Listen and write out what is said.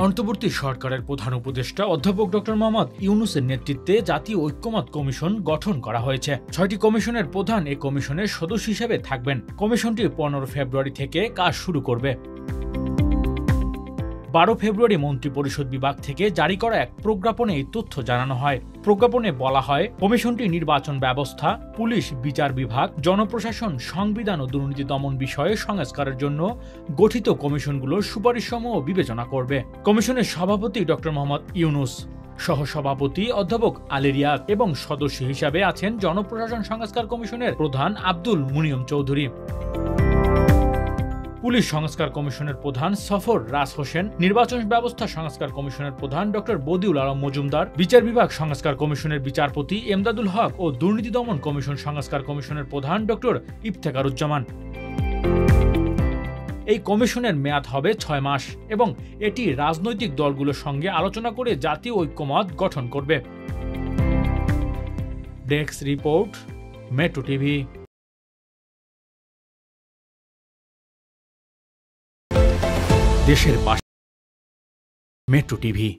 অন্তর্বর্তী সরকারের প্রধান উপদেষ্টা অধ্যাপক ডক্টর মোহাম্মদ ইউনূসের নেতৃত্বে জাতীয় ঐক্যমত কমিশন গঠন করা হয়েছে। ৬টি কমিশনের প্রধান এই কমিশনের সদস্য হিসেবে থাকবেন। কমিশনটি ১৫ ফেব্রুয়ারি থেকে কাজ শুরু করবে। ১২ ফেব্রুয়ারি মন্ত্রিপরিষদ বিভাগ থেকে জারি করা এক প্রজ্ঞাপনে এই তথ্য জানানো হয়। প্রজ্ঞাপনে বলা হয়, কমিশনটি নির্বাচন ব্যবস্থা, পুলিশ বিচার বিভাগ, জনপ্রশাসন, সংবিধান ও দুর্নীতি দমন বিষয়ে সংস্কারের জন্য গঠিত কমিশনগুলোর সুপারিশসমূহ বিবেচনা করবে। কমিশনের সভাপতি ডক্টর মোহাম্মদ ইউনূস, সহসভাপতি অধ্যাপক আলী রিয়াদ এবং সদস্য হিসাবে আছেন জনপ্রশাসন সংস্কার কমিশনের প্রধান আব্দুল মুনিয়ম চৌধুরী। পুলিশ সংস্কার কমিশনের প্রধান সফর রাজ হোসেন, নির্বাচন ব্যবস্থা সংস্কার কমিশনের প্রধান ডক্টর বদিউল আলম মজুমদার, বিচার বিভাগ সংস্কার কমিশনের বিচারপতি এমদাদুল হক ও দুর্নীতি দমন কমিশন সংস্কার কমিশনের প্রধান ডক্টর ইফতেখারুজ্জামান। এই কমিশনের মেয়াদ হবে ৬ মাস এবং এটি রাজনৈতিক দলগুলোর সঙ্গে আলোচনা করে জাতীয় ঐক্যমত গঠন করবে। Desk report, metro TV. দেশের পাশে মেট্রো টিভি।